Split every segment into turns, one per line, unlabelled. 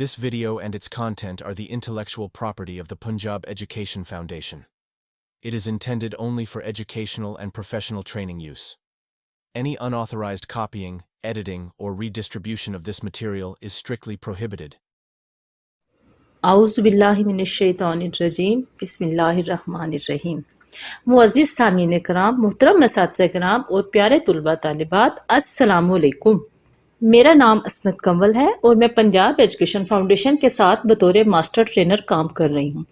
This video and its content are the intellectual property of the Punjab Education Foundation. It is intended only for educational and professional training use. Any unauthorized copying, editing, or redistribution of this material is strictly prohibited.
اعوذ باللہ من الشیطان الرجیم بسم اللہ الرحمن الرحیم۔ معزز سامعین کرام، محترم اساتذہ کرام اور پیارے طلباء طالبات، السلام علیکم۔ میرا نام عصمت کنول ہے اور میں پنجاب ایجوکیشن فاؤنڈیشن کے ساتھ بطور ماسٹر ٹرینر کام کر رہی ہوں۔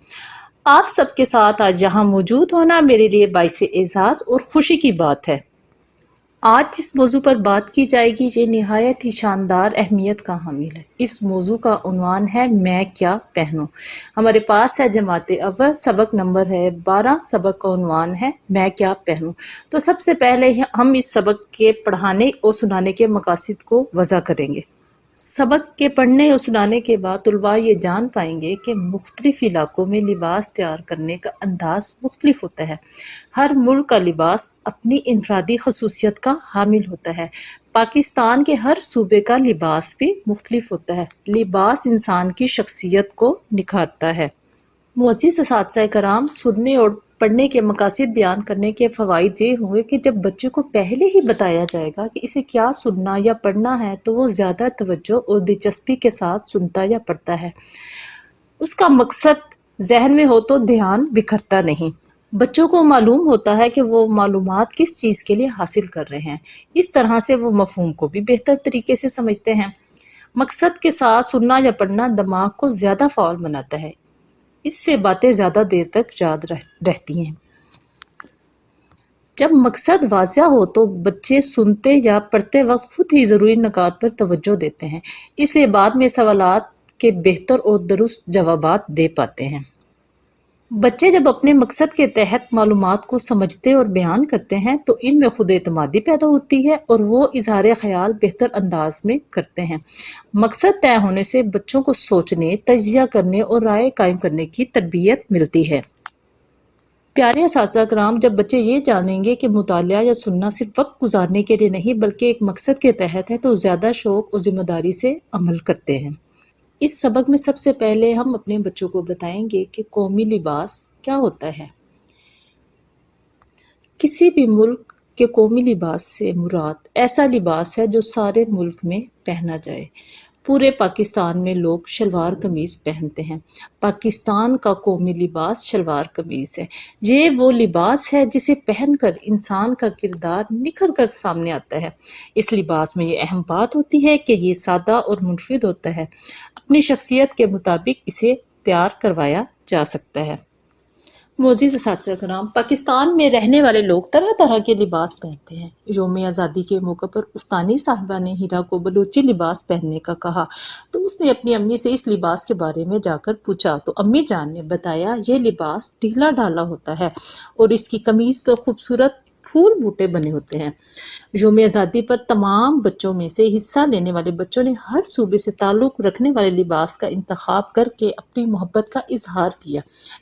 آپ سب کے ساتھ آج یہاں موجود ہونا میرے لیے باعث اعزاز اور خوشی کی بات ہے۔ آج جس موضوع پر بات کی جائے گی یہ نہایت ہی شاندار اہمیت کا حامل ہے۔ اس موضوع کا عنوان ہے میں کیا پہنوں۔ ہمارے پاس ہے جماعت اول، سبق نمبر ہے 12، سبق کا عنوان ہے میں کیا پہنوں۔ تو سب سے پہلے ہم اس سبق کے پڑھانے اور سنانے کے مقاصد کو وضع کریں گے۔ سبق کے پڑھنے اور سنانے کے بعد طلباء یہ جان پائیں گے کہ مختلف علاقوں میں لباس تیار کرنے کا انداز مختلف ہوتا ہے۔ ہر ملک کا لباس اپنی انفرادی خصوصیت کا حامل ہوتا ہے۔ پاکستان کے ہر صوبے کا لباس بھی مختلف ہوتا ہے۔ لباس انسان کی شخصیت کو نکھارتا ہے۔ معزز اساتذہ کرام، سننے اور پڑھنے کے مقاصد بیان کرنے کے فوائد یہ ہوں گے کہ جب بچے کو پہلے ہی بتایا جائے گا کہ اسے کیا سننا یا پڑھنا ہے تو وہ زیادہ توجہ اور دلچسپی کے ساتھ سنتا یا پڑھتا ہے۔ اس کا مقصد ذہن میں ہو تو دھیان بکھرتا نہیں۔ بچوں کو معلوم ہوتا ہے کہ وہ معلومات کس چیز کے لیے حاصل کر رہے ہیں۔ اس طرح سے وہ مفہوم کو بھی بہتر طریقے سے سمجھتے ہیں۔ مقصد کے ساتھ سننا یا پڑھنا دماغ کو زیادہ فعال بناتا ہے۔ اس سے باتیں زیادہ دیر تک یاد رہتی ہیں۔ جب مقصد واضح ہو تو بچے سنتے یا پڑھتے وقت خود ہی ضروری نکات پر توجہ دیتے ہیں، اس لیے بعد میں سوالات کے بہتر اور درست جوابات دے پاتے ہیں۔ بچے جب اپنے مقصد کے تحت معلومات کو سمجھتے اور بیان کرتے ہیں تو ان میں خود اعتمادی پیدا ہوتی ہے اور وہ اظہار خیال بہتر انداز میں کرتے ہیں۔ مقصد طے ہونے سے بچوں کو سوچنے، تجزیہ کرنے اور رائے قائم کرنے کی تربیت ملتی ہے۔ پیارے اساتذہ کرام، جب بچے یہ جانیں گے کہ مطالعہ یا سننا صرف وقت گزارنے کے لیے نہیں بلکہ ایک مقصد کے تحت ہے تو زیادہ شوق اور ذمہ داری سے عمل کرتے ہیں۔ اس سبق میں سب سے پہلے ہم اپنے بچوں کو بتائیں گے کہ قومی لباس کیا ہوتا ہے۔ کسی بھی ملک کے قومی لباس سے مراد ایسا لباس ہے جو سارے ملک میں پہنا جائے۔ پورے پاکستان میں لوگ شلوار قمیض پہنتے ہیں۔ پاکستان کا قومی لباس شلوار قمیض ہے۔ یہ وہ لباس ہے جسے پہن کر انسان کا کردار نکھر کر سامنے آتا ہے۔ اس لباس میں یہ اہم بات ہوتی ہے کہ یہ سادہ اور منفرد ہوتا ہے۔ اپنی شخصیت کے مطابق اسے تیار کروایا جا سکتا ہے۔ معزز اساتذہ کرام، پاکستان میں رہنے والے لوگ طرح طرح کے لباس پہنتے ہیں۔ یوم آزادی کے موقع پر استانی صاحبہ نے ہیرا کو بلوچی لباس پہننے کا کہا تو اس نے اپنی امی سے اس لباس کے بارے میں جا کر پوچھا تو امی جان نے بتایا یہ لباس ڈھیلا ڈھالا ہوتا ہے اور اس کی قمیض پر خوبصورت پھول بوٹے بنے ہوتے ہیں۔ یوم آزادی پر تمام بچوں میں سے حصہ لینے والے بچوں نے ہر صوبے سے تعلق رکھنے والے لباس کا انتخاب کر کے اپنی محبت کا اظہار کیا۔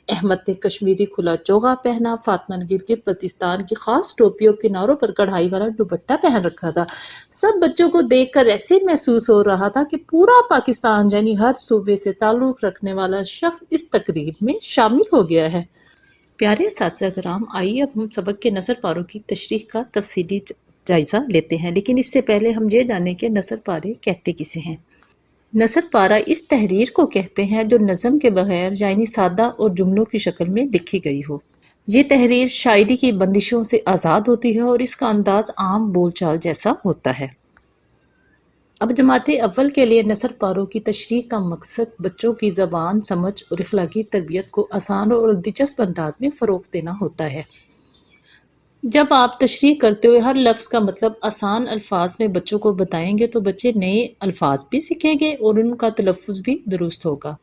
احمد نے کشمیری کھلا چوغا پہنا، فاطمہ نے گلگت بلتستان کی خاص ٹوپی اور کناروں پر کڑھائی والا دوپٹہ پہن رکھا تھا۔ سب بچوں کو دیکھ کر ایسے محسوس ہو رہا تھا کہ پورا پاکستان یعنی ہر صوبے سے تعلق رکھنے والا شخص اس تقریب میں شامل ہو گیا ہے۔ پیارے اساتذہ کرام، آئیے اب ہم سبق کے نثر پاروں کی تشریح کا تفصیلی جائزہ لیتے ہیں، لیکن اس سے پہلے ہم یہ جانیں کہ نثر پارے کہتے کسے ہیں۔ نثر پارہ اس تحریر کو کہتے ہیں جو نظم کے بغیر یعنی سادہ اور جملوں کی شکل میں لکھی گئی ہو۔ یہ تحریر شاعری کی بندشوں سے آزاد ہوتی ہے اور اس کا انداز عام بول چال جیسا ہوتا ہے۔ اب جماعت اول کے لیے نثر پاروں کی تشریح کا مقصد بچوں کی زبان سمجھ اور اخلاقی تربیت کو آسان اور دلچسپ انداز میں فروغ دینا ہوتا ہے۔ جب آپ تشریح کرتے ہوئے ہر لفظ کا مطلب آسان الفاظ میں بچوں کو بتائیں گے تو بچے نئے الفاظ بھی سیکھیں گے اور ان کا تلفظ بھی درست ہوگا۔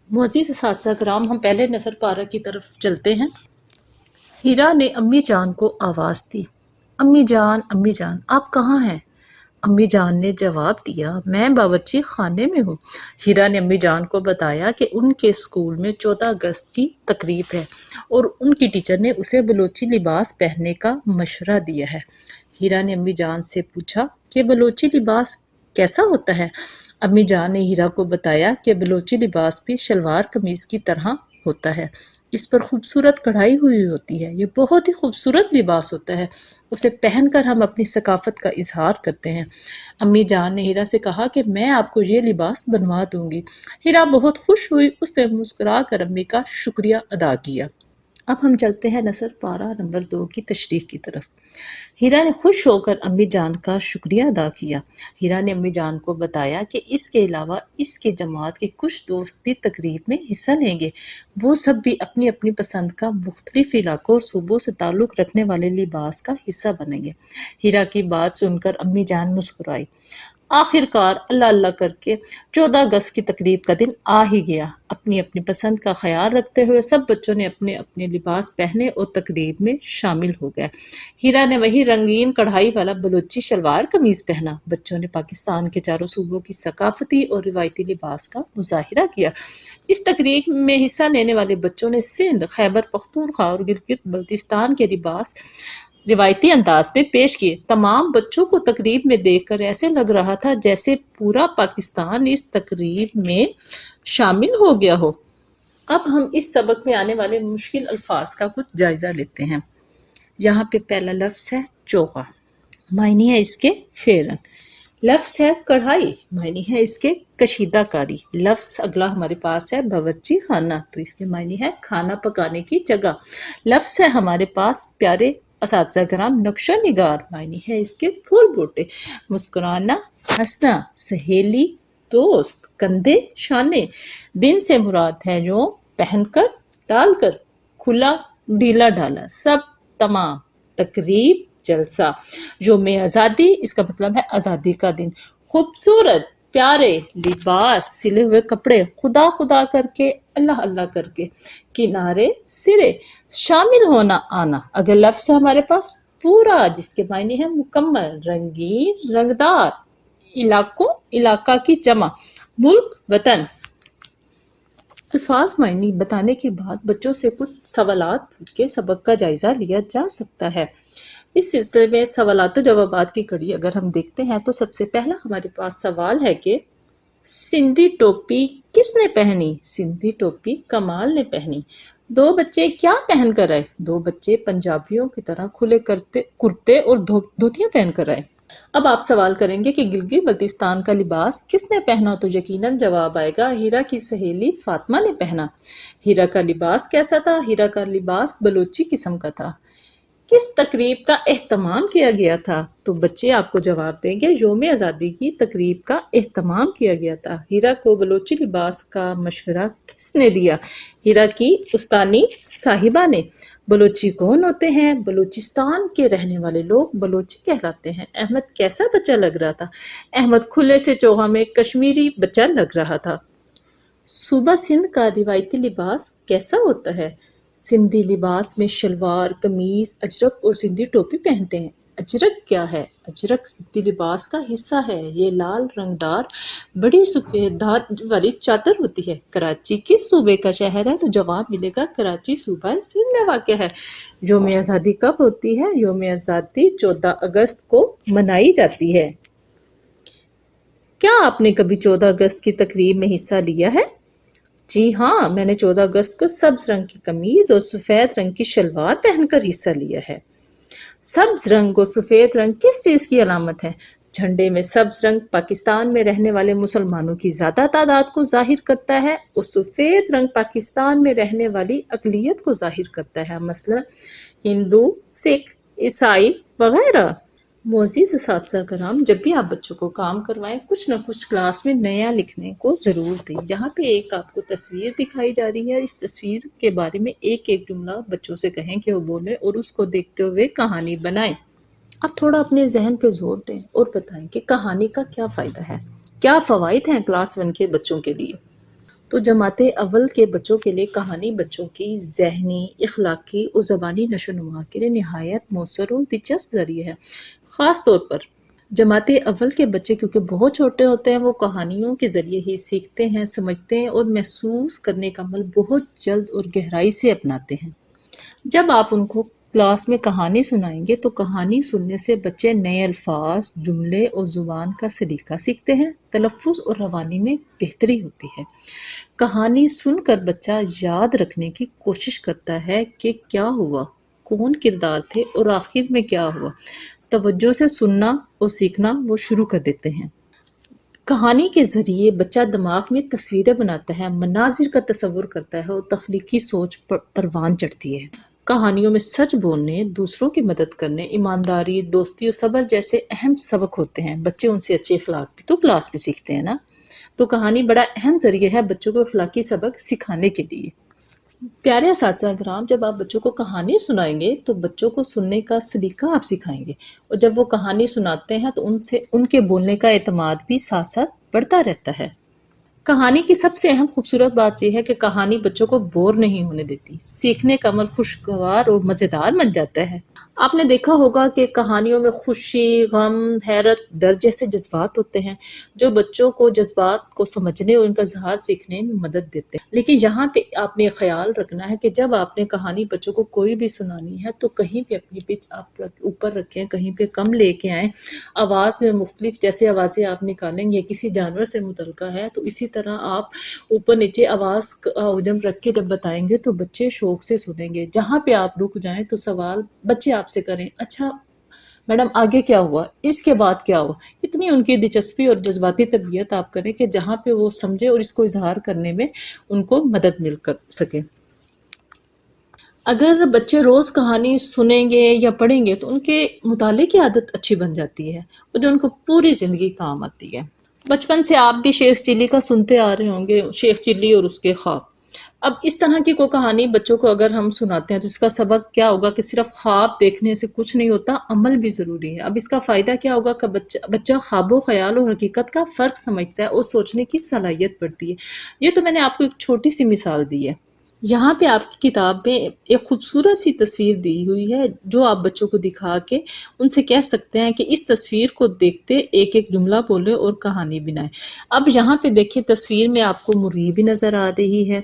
معزز اساتذہ کرام، ہم پہلے نثر پارہ کی طرف چلتے ہیں۔ ہیرا نے امی جان کو آواز دی، امی جان آپ کہاں ہیں؟ امی جان نے جواب دیا، میں باورچی خانے میں ہوں۔ ہیرا نے امی جان کو بتایا کہ ان کے اسکول میں 14 اگست کی تقریب ہے اور ان کی ٹیچر نے اسے بلوچی لباس پہننے کا مشورہ دیا ہے۔ ہیرا نے امی جان سے پوچھا کہ بلوچی لباس کیسا ہوتا ہے؟ امی جان نے ہیرا کو بتایا کہ بلوچی لباس بھی شلوار قمیض کی طرح ہوتا ہے، اس پر خوبصورت کڑھائی ہوئی ہوتی ہے، یہ بہت ہی خوبصورت لباس ہوتا ہے، اسے پہن کر ہم اپنی ثقافت کا اظہار کرتے ہیں۔ امی جان نے ہیرا سے کہا کہ میں آپ کو یہ لباس بنوا دوں گی۔ ہیرا بہت خوش ہوئی، اس نے مسکرا کر امی کا شکریہ ادا کیا۔ اب ہم چلتے ہیں نثر پارہ نمبر 2 کی تشریح کی طرف۔ ہیرا نے خوش ہو کر امی جان کا شکریہ ادا کیا۔ ہیرا نے امی جان کو بتایا کہ اس کے علاوہ اس کی جماعت کے کچھ دوست بھی تقریب میں حصہ لیں گے، وہ سب بھی اپنی اپنی پسند کا مختلف علاقوں اور صوبوں سے تعلق رکھنے والے لباس کا حصہ بنیں گے۔ ہیرا کی بات سن کر امی جان مسکرائی۔ آخر کار اللہ اللہ کر کے 14 اگست کی تقریب کا دن آ ہی گیا۔ اپنی اپنی پسند کا خیال رکھتے ہوئے سب بچوں نے اپنے اپنے لباس پہنے اور تقریب میں شامل ہو گئے۔ ہیرا نے وہی رنگین کڑھائی والا بلوچی شلوار قمیض پہنا۔ بچوں نے پاکستان کے چاروں صوبوں کی ثقافتی اور روایتی لباس کا مظاہرہ کیا۔ اس تقریب میں حصہ لینے والے بچوں نے سندھ، خیبر پختونخوا اور گلگت بلتستان کے لباس روایتی انداز میں پیش کیے۔ تمام بچوں کو تقریب میں دیکھ کر ایسے لگ رہا تھا جیسے پورا پاکستان اس تقریب میں شامل ہو گیا ہو۔ اب ہم اس سبق میں آنے والے مشکل الفاظ کا کچھ جائزہ لیتے ہیں۔ یہاں پہ پہلا لفظ ہے چوغا، معنی ہے اس کے پھیرن۔ لفظ ہے کڑھائی، معنی ہے اس کے کشیدہ کاری۔ لفظ اگلا ہمارے پاس ہے باورچی خانہ، تو اس کے معنی ہے کھانا پکانے کی جگہ۔ لفظ ہے ہمارے پاس پیارے اساتذہ کرام، نقشہ نگار، معنی ہے اس کے پھول بوٹے۔ مسکرانا، ہنسنا، سہیلی، دوست، کندھے، شانے۔ دن سے مراد ہے جو، پہن کر، ڈال کر، کھلا، ڈھیلا ڈالا، سب، تمام، تقریب، جلسہ۔ یوم آزادی، اس کا مطلب ہے آزادی کا دن۔ خوبصورت، پیارے، لباس، سلے ہوئے کپڑے، خدا خدا کر کے، اللہ اللہ کر کے، کنارے، سرے، شامل ہونا، آنا۔ اگر لفظ ہے ہمارے پاس پورا، جس کے معنی ہے مکمل، رنگین، رنگدار۔ علاقوں، علاقہ کی جمع، ملک، وطن۔ الفاظ معنی بتانے کے بعد بچوں سے کچھ سوالات پوچھ کے سبق کا جائزہ لیا جا سکتا ہے۔ اس سلسلے میں سوالات و جوابات کی کڑی اگر ہم دیکھتے ہیں تو سب سے پہلا ہمارے پاس سوال ہے کہ سندھی ٹوپی کس نے پہنی؟ سندھی ٹوپی کمال نے پہنی۔ دو بچے کیا پہن کر آئے؟ دو بچے پنجابیوں کی طرح کھلے کرتے اور دھوتیاں پہن کر آئے۔ اب آپ سوال کریں گے کہ گلگت بلتستان کا لباس کس نے پہنا؟ تو یقیناً جواب آئے گا ہیرا کی سہیلی فاطمہ نے پہنا۔ ہیرا کا لباس کیسا تھا؟ ہیرا کا لباس بلوچی قسم کا تھا۔ کس تقریب کا اہتمام کیا گیا تھا؟ تو بچے آپ کو جواب دیں گے یوم آزادی کی تقریب کا اہتمام کیا گیا تھا۔ ہیرا کو بلوچی لباس کا مشورہ کس نے دیا؟ ہیرا کی استانی صاحبہ نے۔ بلوچی کون ہوتے ہیں؟ بلوچستان کے رہنے والے لوگ بلوچی کہلاتے ہیں۔ احمد کیسا بچہ لگ رہا تھا؟ احمد کھلے سے چوہا میں کشمیری بچہ لگ رہا تھا۔ صوبہ سندھ کا روایتی لباس کیسا ہوتا ہے؟ سندھی لباس میں شلوار، قمیض، اجرک اور سندھی ٹوپی پہنتے ہیں۔ اجرک کیا ہے؟ اجرک سندھی لباس کا حصہ ہے، یہ لال رنگدار بڑی سفید دھات والی چادر ہوتی ہے۔ کراچی کس صوبے کا شہر ہے؟ تو جواب ملے گا کراچی صوبہ سندھ میں واقع ہے۔ یوم آزادی کب ہوتی ہے؟ یوم آزادی 14 اگست کو منائی جاتی ہے۔ کیا آپ نے کبھی 14 اگست کی تقریب میں حصہ لیا ہے؟ جی ہاں، میں نے 14 اگست کو سبز رنگ کی قمیض اور سفید رنگ کی شلوار پہن کر حصہ لیا ہے۔ سبز رنگ اور سفید رنگ کس چیز کی علامت ہے؟ جھنڈے میں سبز رنگ پاکستان میں رہنے والے مسلمانوں کی زیادہ تعداد کو ظاہر کرتا ہے اور سفید رنگ پاکستان میں رہنے والی اقلیت کو ظاہر کرتا ہے، مثلا ہندو، سکھ، عیسائی وغیرہ۔ معزز اساتذہ کرام، جب بھی آپ بچوں کو کام کروائیں کچھ نہ کچھ کلاس میں نیا لکھنے کو ضرور دیں۔ یہاں پہ ایک آپ کو تصویر دکھائی جا رہی ہے، اس تصویر کے بارے میں ایک ایک جملہ بچوں سے کہیں کہ وہ بولیں اور اس کو دیکھتے ہوئے کہانی بنائیں۔ اب تھوڑا اپنے ذہن پہ زور دیں اور بتائیں کہ کہانی کا کیا فائدہ ہے، کیا فوائد ہیں کلاس 1 کے بچوں کے لیے۔ تو جماعت اول کے بچوں کے لیے کہانی بچوں کی ذہنی، اخلاقی اور زبانی نشو و نما کے لیے نہایت مؤثر اور دلچسپ ذریعہ ہے۔ خاص طور پر جماعت اول کے بچے کیونکہ بہت چھوٹے ہوتے ہیں، وہ کہانیوں کے ذریعے ہی سیکھتے ہیں، سمجھتے ہیں اور محسوس کرنے کا عمل بہت جلد اور گہرائی سے اپناتے ہیں۔ جب آپ ان کو کلاس میں کہانی سنائیں گے تو کہانی سننے سے بچے نئے الفاظ، جملے اور زبان کا سلیقہ سیکھتے ہیں، تلفظ اور روانی میں بہتری ہوتی ہے۔ کہانی سن کر بچہ یاد رکھنے کی کوشش کرتا ہے کہ کیا ہوا، کون کردار تھے اور آخر میں کیا ہوا۔ توجہ سے سننا اور سیکھنا وہ شروع کر دیتے ہیں۔ کہانی کے ذریعے بچہ دماغ میں تصویریں بناتا ہے، مناظر کا تصور کرتا ہے اور تخلیقی سوچ پروان چڑھتی ہے۔ کہانیوں میں سچ بولنے، دوسروں کی مدد کرنے، ایمانداری، دوستی اور صبر جیسے اہم سبق ہوتے ہیں۔ بچے ان سے اچھے اخلاق بھی تو کلاس میں سیکھتے ہیں نا۔ تو کہانی بڑا اہم ذریعہ ہے بچوں کو اخلاقی سبق سکھانے کے لیے۔ پیارے اساتذہ کرام، جب آپ بچوں کو کہانی سنائیں گے تو بچوں کو سننے کا سلیقہ آپ سکھائیں گے، اور جب وہ کہانی سناتے ہیں تو ان کے بولنے کا اعتماد بھی ساتھ ساتھ بڑھتا رہتا ہے۔ کہانی کی سب سے اہم خوبصورت بات یہ ہے کہ کہانی بچوں کو بور نہیں ہونے دیتی، سیکھنے کا عمل خوشگوار اور مزیدار بن جاتا ہے۔ آپ نے دیکھا ہوگا کہ کہانیوں میں خوشی، غم، حیرت، ڈر جیسے جذبات ہوتے ہیں جو بچوں کو جذبات کو سمجھنے اور ان کا اظہار سیکھنے میں مدد دیتے ہیں۔ لیکن یہاں پہ آپ نے خیال رکھنا ہے کہ جب آپ نے کہانی بچوں کو کوئی بھی سنانی ہے تو کہیں پہ اپنی پچ آپ اوپر رکھیں، کہیں پہ کم لے کے آئیں، آواز میں مختلف جیسے آوازیں آپ نکالیں گے، کسی جانور سے متعلقہ ہے تو اسی طرح آپ اوپر نیچے آواز جب رکھ کے جب بتائیں گے تو بچے شوق سے سنیں گے۔ جہاں پہ آپ رک جائیں تو سوال بچے آپ سے کریں، اچھا میڈم آگے کیا ہوا، اس کے بعد کیا ہوا۔ اتنی ان کی دلچسپی اور جذباتی تربیت آپ کریں کہ جہاں پہ وہ سمجھے اور اس کو اظہار کرنے میں ان کو مدد مل کر سکے۔ اگر بچے روز کہانی سنیں گے یا پڑھیں گے تو ان کے مطالعے کی عادت اچھی بن جاتی ہے اور جو ان کو پوری زندگی کام آتی ہے۔ بچپن سے آپ بھی شیخ چلی کا سنتے آ رہے ہوں گے، شیخ چلی اور اس کے خواب۔ اب اس طرح کی کوئی کہانی بچوں کو اگر ہم سناتے ہیں تو اس کا سبق کیا ہوگا کہ صرف خواب دیکھنے سے کچھ نہیں ہوتا، عمل بھی ضروری ہے۔ اب اس کا فائدہ کیا ہوگا کہ بچہ خواب و خیال اور حقیقت کا فرق سمجھتا ہے اور سوچنے کی صلاحیت بڑھتی ہے۔ یہ تو میں نے آپ کو ایک چھوٹی سی مثال دی ہے۔ یہاں پہ آپ کی کتاب میں ایک خوبصورت سی تصویر دی ہوئی ہے جو آپ بچوں کو دکھا کے ان سے کہہ سکتے ہیں کہ اس تصویر کو دیکھتے ایک ایک جملہ بولے اور کہانی بنائے۔ اب یہاں پہ دیکھیں تصویر میں آپ کو مرغی بھی نظر آ رہی ہے،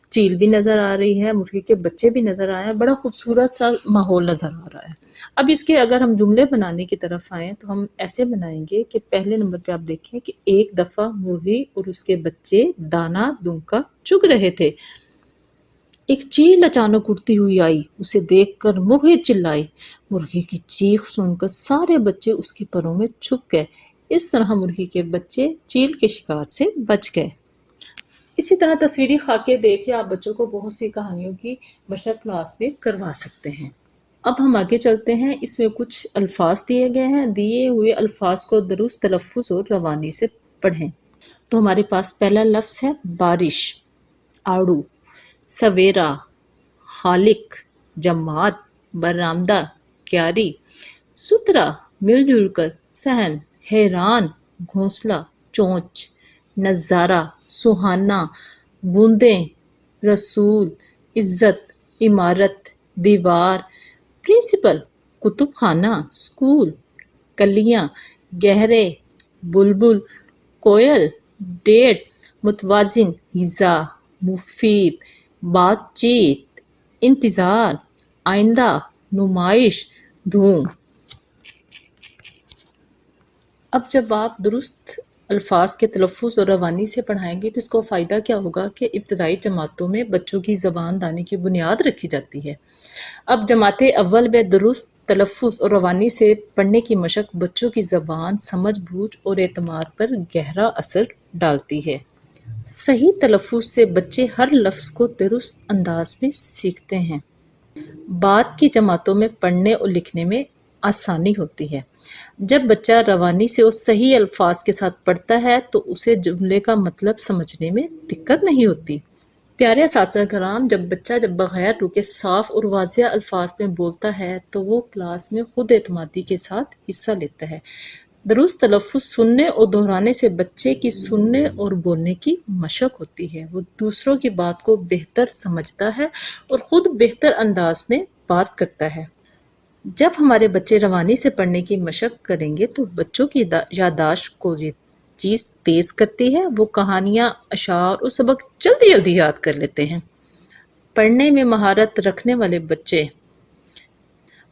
چیل بھی نظر آ رہی ہے، مرغی کے بچے بھی نظر آ رہے ہیں، بڑا خوبصورت سا ماحول نظر آ رہا ہے۔ اب اس کے اگر ہم جملے بنانے کی طرف آئیں تو ہم ایسے بنائیں گے کہ پہلے نمبر پہ آپ دیکھیں کہ ایک دفعہ مرغی اور اس کے بچے دانا دنکا چگ رہے تھے۔ ایک چیل اچانک اڑتی ہوئی آئی، اسے دیکھ کر مرغی چلائی۔ مرغی کی چیخ سن کر سارے بچے اس کے پروں میں چھپ گئے۔ اس طرح مرغی کے بچے چیل کے شکار سے بچ گئے۔ اسی طرح تصویری خاکے دیکھ کے آپ بچوں کو بہت سی کہانیوں کی مشق کلاس میں کروا سکتے ہیں۔ اب ہم آگے چلتے ہیں، اس میں کچھ الفاظ دیے گئے ہیں، دیے ہوئے الفاظ کو درست تلفظ اور روانی سے پڑھیں۔ تو ہمارے پاس پہلا لفظ ہے بارش، آڑو، سویرا، خالق، جماعت، برآمدہ، کیاری، سترا، مل جل کر، صحن، حیران، گھونسلہ، چونچ، نظارہ، سہانا، بوندیں، رسول، عزت، عمارت، دیوار، پرنسپل، کتب خانہ، اسکول، کلیاں، گہرے، بلبل، کوئل، ڈیٹ، متوازن، ہزا، مفید، بات چیت، انتظار، آئندہ، نمائش، دھوم۔ اب جب آپ درست الفاظ کے تلفظ اور روانی سے پڑھائیں گے تو اس کو فائدہ کیا ہوگا کہ ابتدائی جماعتوں میں بچوں کی زبان دانی کی بنیاد رکھی جاتی ہے۔ اب جماعت اول میں درست تلفظ اور روانی سے پڑھنے کی مشق بچوں کی زبان، سمجھ بوجھ اور اعتماد پر گہرا اثر ڈالتی ہے۔ صحیح تلفظ سے بچے ہر لفظ کو درست انداز میں سیکھتے ہیں۔ بعد کی جماعتوں میں پڑھنے اور لکھنے میں آسانی ہوتی ہے۔ جب بچہ روانی سے اور صحیح الفاظ کے ساتھ پڑھتا ہے تو اسے جملے کا مطلب سمجھنے میں دقت نہیں ہوتی۔ پیارے اساتذہ کرام، جب بچہ بغیر رکے صاف اور واضح الفاظ میں بولتا ہے تو وہ کلاس میں خود اعتمادی کے ساتھ حصہ لیتا ہے۔ درست تلفظ سننے اور دہرانے سے بچے کی سننے اور بولنے کی مشق ہوتی ہے، وہ دوسروں کی بات کو بہتر سمجھتا ہے اور خود بہتر انداز میں بات کرتا ہے۔ جب ہمارے بچے روانی سے پڑھنے کی مشق کریں گے تو بچوں کی یادداشت کو یہ چیز تیز کرتی ہے، وہ کہانیاں، اشعار اور سبق جلدی جلدی یاد کر لیتے ہیں۔ پڑھنے میں مہارت رکھنے والے بچے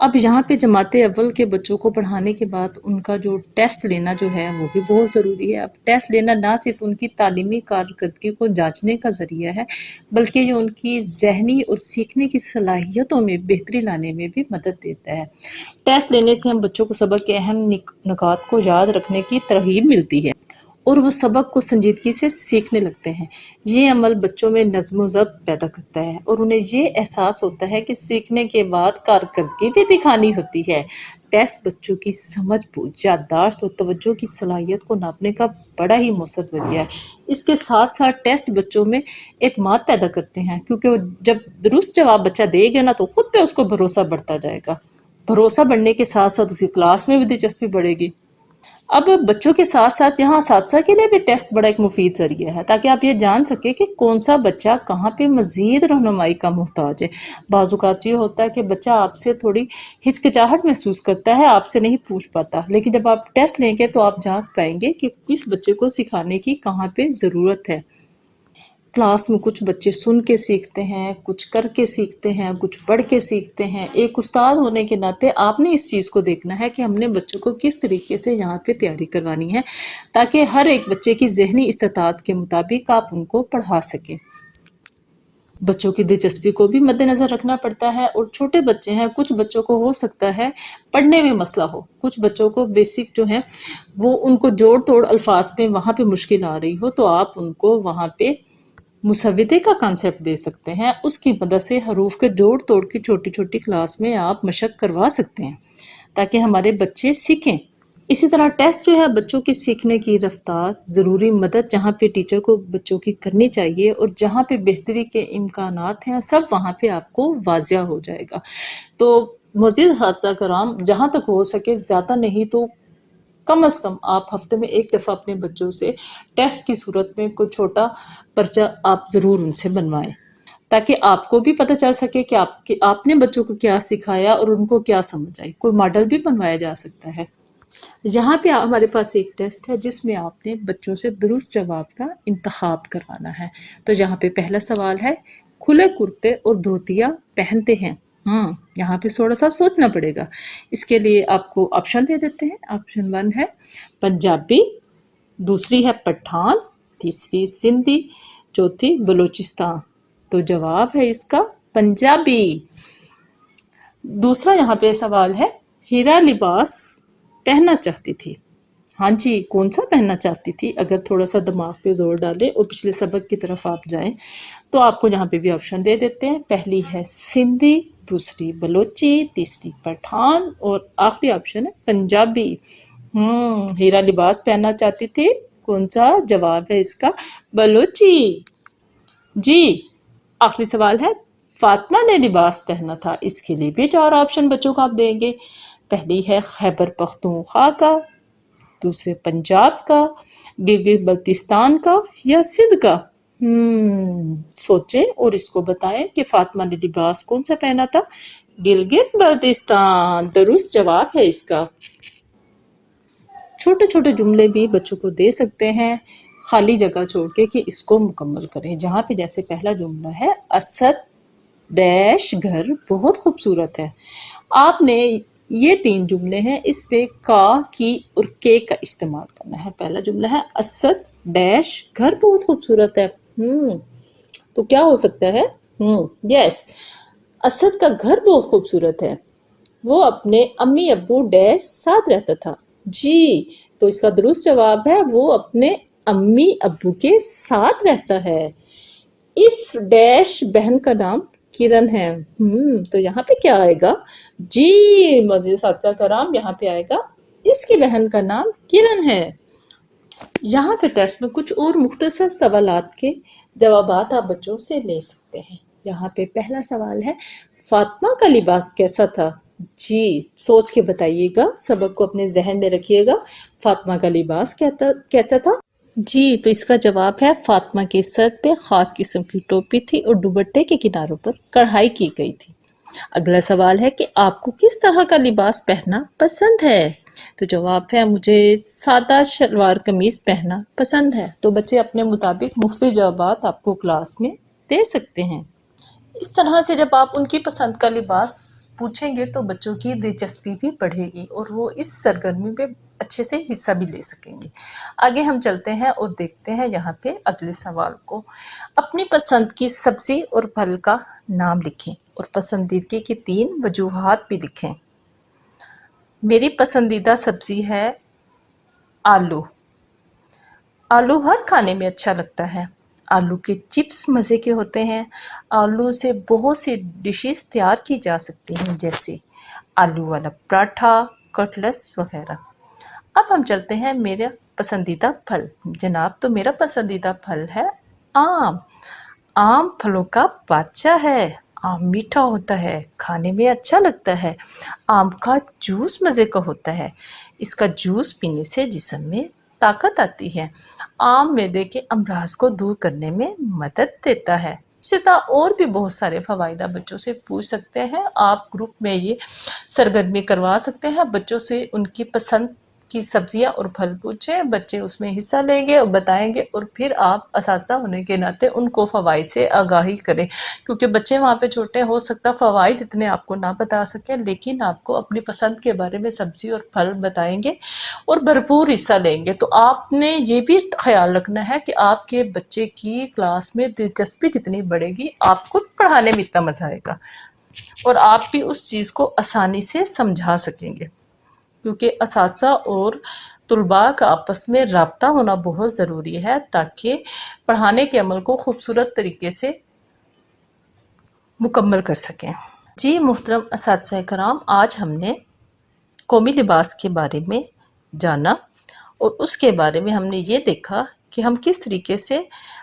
اب یہاں پہ جماعت اول کے بچوں کو پڑھانے کے بعد ان کا جو ٹیسٹ لینا جو ہے وہ بھی بہت ضروری ہے. اب ٹیسٹ لینا نہ صرف ان کی تعلیمی کارکردگی کو جانچنے کا ذریعہ ہے بلکہ یہ ان کی ذہنی اور سیکھنے کی صلاحیتوں میں بہتری لانے میں بھی مدد دیتا ہے. ٹیسٹ لینے سے ہم بچوں کو سبق کے اہم نکات کو یاد رکھنے کی ترغیب ملتی ہے اور وہ سبق کو سنجیدگی سے سیکھنے لگتے ہیں. یہ عمل بچوں میں نظم و ضبط پیدا کرتا ہے اور انہیں یہ احساس ہوتا ہے کہ سیکھنے کے بعد کارکردگی بھی دکھانی ہوتی ہے. ٹیسٹ بچوں کی سمجھ بوجھ، یادداشت اور توجہ کی صلاحیت کو ناپنے کا بڑا ہی مؤثر ذریعہ ہے. اس کے ساتھ ساتھ ٹیسٹ بچوں میں اعتماد پیدا کرتے ہیں کیونکہ وہ جب درست جواب بچہ دے گا نا تو خود پہ اس کو بھروسہ بڑھتا جائے گا. بھروسہ بڑھنے کے ساتھ ساتھ اس کی کلاس میں بھی دلچسپی بڑھے گی. اب بچوں کے ساتھ ساتھ یہاں اساتذہ کے لیے بھی ٹیسٹ بڑا ایک مفید ذریعہ ہے تاکہ آپ یہ جان سکیں کہ کون سا بچہ کہاں پہ مزید رہنمائی کا محتاج ہے. بعض اوقات یہ ہوتا ہے کہ بچہ آپ سے تھوڑی ہچکچاہٹ محسوس کرتا ہے، آپ سے نہیں پوچھ پاتا، لیکن جب آپ ٹیسٹ لیں گے تو آپ جان پائیں گے کہ اس بچے کو سکھانے کی کہاں پہ ضرورت ہے. کلاس میں کچھ بچے سن کے سیکھتے ہیں، کچھ کر کے سیکھتے ہیں، کچھ پڑھ کے سیکھتے ہیں. ایک استاد ہونے کے ناطے آپ نے اس چیز کو دیکھنا ہے کہ ہم نے بچوں کو کس طریقے سے یہاں پہ تیاری کروانی ہے تاکہ ہر ایک بچے کی ذہنی استطاعت کے مطابق آپ ان کو پڑھا سکیں. بچوں کی دلچسپی کو بھی مد نظر رکھنا پڑتا ہے اور چھوٹے بچے ہیں، کچھ بچوں کو ہو سکتا ہے پڑھنے میں مسئلہ ہو، کچھ بچوں کو بیسک جو ہے وہ ان کو جوڑ توڑ الفاظ پہ وہاں پہ مشکل آ رہی ہو تو آپ ان کو وہاں پہ مسودے کا کانسیپٹ دے سکتے ہیں. اس کی مدد سے حروف کے جوڑ توڑ کی چھوٹی چھوٹی کلاس میں آپ مشق کروا سکتے ہیں تاکہ ہمارے بچے سیکھیں. اسی طرح ٹیسٹ جو ہے بچوں کی سیکھنے کی رفتار، ضروری مدد جہاں پہ ٹیچر کو بچوں کی کرنی چاہیے اور جہاں پہ بہتری کے امکانات ہیں سب وہاں پہ آپ کو واضح ہو جائے گا. تو مزید اساتذہ کرام جہاں تک ہو سکے زیادہ نہیں تو کم از کم آپ ہفتے میں ایک دفعہ اپنے بچوں سے ٹیسٹ کی صورت میں کوئی چھوٹا پرچہ آپ ضرور ان سے بنوائیں تاکہ آپ کو بھی پتہ چل سکے کہ آپ نے بچوں کو کیا سکھایا اور ان کو کیا سمجھ آئی. کوئی ماڈل بھی بنوایا جا سکتا ہے. یہاں پہ ہمارے پاس ایک ٹیسٹ ہے جس میں آپ نے بچوں سے درست جواب کا انتخاب کروانا ہے. تو یہاں پہ پہلا سوال ہے، کھلے کرتے اور دھوتیاں پہنتے ہیں. یہاں پہ تھوڑا سا سوچنا پڑے گا. اس کے لیے آپ کو آپشن دے دیتے ہیں. آپشن 1 ہے پنجابی، دوسری ہے پٹھان، تیسری سندھی، چوتھی بلوچستان. تو جواب ہے اس کا پنجابی. دوسرا یہاں پہ سوال ہے، ہیرا لباس پہننا چاہتی تھی. ہاں جی، کون سا پہننا چاہتی تھی؟ اگر تھوڑا سا دماغ پہ زور ڈالیں اور پچھلے سبق کی طرف آپ جائیں تو آپ کو یہاں پہ بھی آپشن دے دیتے ہیں. پہلی ہے سندھی، دوسری بلوچی، تیسری پٹھان اور آخری آپشن ہے پنجابی. ہیرا لباس پہننا چاہتی تھی، کون سا؟ جواب ہے اس کا بلوچی. جی، آخری سوال ہے فاطمہ نے لباس پہنا تھا. اس کے لیے بھی 4 آپشن بچوں کو آپ دیں گے. پہلی ہے خیبر پختونخوا کا، دوسرے پنجاب کا، گلگت بلتستان کا یا سندھ کا. سوچیں اور اس کو بتائیں کہ فاطمہ نے لباس کون سا پہنا تھا. گلگت بلتستان درست جواب ہے اس کا. چھوٹے چھوٹے جملے بھی بچوں کو دے سکتے ہیں خالی جگہ چھوڑ کے کہ اس کو مکمل کریں. جہاں پہ جیسے پہلا جملہ ہے، اسد ڈیش گھر بہت خوبصورت ہے. آپ نے یہ 3 جملے ہیں، اس پہ کا، کی اور کے کا استعمال کرنا ہے. پہلا جملہ ہے اسد ڈیش گھر بہت خوبصورت ہے. تو کیا ہو سکتا ہے؟ یس، اسد کا گھر بہت خوبصورت ہے، وہ اپنے امی ابو ڈیش ساتھ رہتا تھا. جی، تو اس کا درست جواب ہے وہ اپنے امی ابو کے ساتھ رہتا ہے. اس ڈیش بہن کا نام کرن ہے. تو یہاں پہ کیا آئے گا؟ جی مزید اساتذہ کرام، یہاں پہ آئے گا اس کی بہن کا نام کرن ہے. یہاں پہ ٹیسٹ میں کچھ اور مختصر سوالات کے جوابات آپ بچوں سے لے سکتے ہیں. یہاں پہ پہلا سوال ہے، فاطمہ کا لباس کیسا تھا؟ جی سوچ کے بتائیے گا، سبق کو اپنے ذہن میں رکھیے گا. فاطمہ کا لباس کیسا تھا؟ جی، تو اس کا جواب ہے فاطمہ کے سر پہ خاص قسم کی ٹوپی تھی اور دوپٹے کے کناروں پر کڑھائی کی گئی تھی. اگلا سوال ہے کہ آپ کو کس طرح کا لباس پہننا پسند ہے؟ تو جواب ہے مجھے سادہ شلوار قمیض پہننا پسند ہے. تو بچے اپنے مطابق مختلف جوابات آپ کو کلاس میں دے سکتے ہیں. اس طرح سے جب آپ ان کی پسند کا لباس پوچھیں گے تو بچوں کی دلچسپی بھی بڑھے گی اور وہ اس سرگرمی میں اچھے سے حصہ بھی لے سکیں گے۔ آگے ہم چلتے ہیں اور دیکھتے ہیں یہاں پہ اگلے سوال کو۔ اپنی پسند کی سبزی اور پھل کا نام لکھیں اور پسندیدگی کی 3 وجوہات بھی لکھیں۔ میری پسندیدہ سبزی ہے آلو۔ آلو ہر کھانے میں اچھا لگتا ہے۔ آلو کے چپس مزے کے ہوتے ہیں۔ آلو سے بہت سی ڈشز تیار کی جا سکتی ہیں جیسے آلو والا پراٹھا، کٹلس وغیرہ۔ اب ہم چلتے ہیں میرا پسندیدہ پھل۔ جناب تو میرا پسندیدہ پھل ہے آم۔ آم پھلوں کا بادشاہ ہے۔ آم میٹھا ہوتا ہے، کھانے میں اچھا لگتا ہے۔ آم کا جوس مزے کا ہوتا ہے۔ اس کا جوس پینے سے جسم میں طاقت آتی ہے۔ آم معدے کے امراض کو دور کرنے میں مدد دیتا ہے۔ اسی طرح اور بھی بہت سارے فوائد آپ بچوں سے پوچھ سکتے ہیں۔ آپ گروپ میں یہ سرگرمی کروا سکتے ہیں، بچوں سے ان کی پسند کی سبزیاں اور پھل پوچھیں، بچے اس میں حصہ لیں گے اور بتائیں گے، اور پھر آپ اساتذہ ہونے کے ناطے ان کو فوائد سے آگاہی کریں، کیونکہ بچے وہاں پہ چھوٹے ہو سکتا فوائد اتنے آپ کو نہ بتا سکیں، لیکن آپ کو اپنی پسند کے بارے میں سبزی اور پھل بتائیں گے اور بھرپور حصہ لیں گے۔ تو آپ نے یہ بھی خیال رکھنا ہے کہ آپ کے بچے کی کلاس میں دلچسپی جتنی بڑھے گی، آپ کو پڑھانے میں اتنا مزہ آئے گا اور آپ بھی اس چیز کو آسانی سے سمجھا سکیں گے، کیونکہ اساتذہ اور طلباء کا آپس میں رابطہ ہونا بہت ضروری ہے تاکہ پڑھانے کے عمل کو خوبصورت طریقے سے مکمل کر سکیں۔ جی محترم اساتذہ کرام، آج ہم نے قومی لباس کے بارے میں جانا اور اس کے بارے میں ہم نے یہ دیکھا کہ ہم کس طریقے سے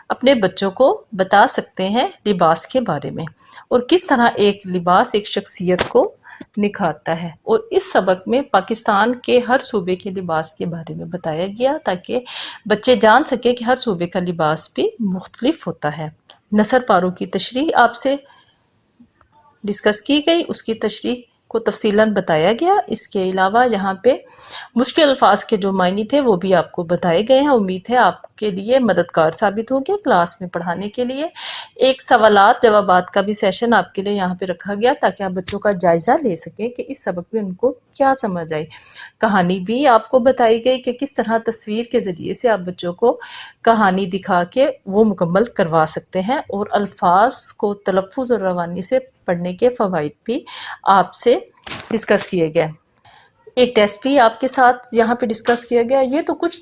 اپنے بچوں کو بتا سکتے ہیں لباس کے بارے میں، اور کس طرح ایک لباس ایک شخصیت کو نکھارتا ہے۔ اور اس سبق میں پاکستان کے ہر صوبے کے لباس کے بارے میں بتایا گیا تاکہ بچے جان سکیں کہ ہر صوبے کا لباس بھی مختلف ہوتا ہے۔ نثر پاروں کی تشریح آپ سے ڈسکس کی گئی، اس کی تشریح کو تفصیلاً بتایا گیا۔ اس کے علاوہ یہاں پہ مشکل الفاظ کے جو معنی تھے وہ بھی آپ کو بتائے گئے ہیں۔ امید ہے آپ کے لیے مددگار ثابت ہوں گے کلاس میں پڑھانے کے لیے۔ ایک سوالات جوابات کا بھی سیشن آپ کے لیے یہاں پہ رکھا گیا تاکہ آپ بچوں کا جائزہ لے سکیں کہ اس سبق میں ان کو کیا سمجھ آئی۔ کہانی بھی آپ کو بتائی گئی کہ کس طرح تصویر کے ذریعے سے آپ بچوں کو کہانی دکھا کے وہ مکمل کروا سکتے ہیں، اور الفاظ کو تلفظ اور روانی سے پڑھنے کے فوائد بھی آپ سے ڈسکس کیے گئے۔ ایک ٹیسٹ بھی آپ کے ساتھ یہاں پہ ڈسکس کیا گیا۔ یہ تو کچھ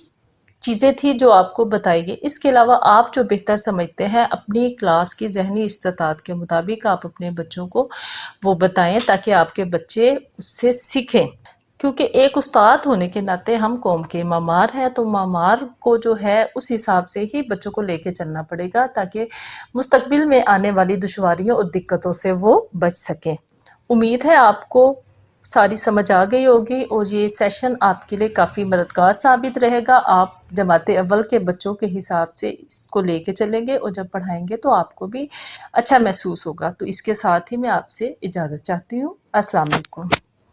چیزیں تھی جو آپ کو بتائی گئی۔ اس کے علاوہ آپ جو بہتر سمجھتے ہیں اپنی کلاس کی ذہنی استطاعت کے مطابق آپ اپنے بچوں کو وہ بتائیں تاکہ آپ کے بچے اس سے سیکھیں، کیونکہ ایک استاد ہونے کے ناطے ہم قوم کے معمار ہیں، تو معمار کو جو ہے اس حساب سے ہی بچوں کو لے کے چلنا پڑے گا تاکہ مستقبل میں آنے والی دشواریوں اور دقتوں سے وہ بچ سکیں۔ امید ہے آپ کو ساری سمجھ آ گئی ہوگی اور یہ سیشن آپ کے لیے کافی مددگار ثابت رہے گا۔ آپ جماعت اول کے بچوں کے حساب سے اس کو لے کے چلیں گے اور جب پڑھائیں گے تو آپ کو بھی اچھا محسوس ہوگا۔ تو اس کے ساتھ ہی میں آپ سے اجازت چاہتی ہوں۔ السلام علیکم۔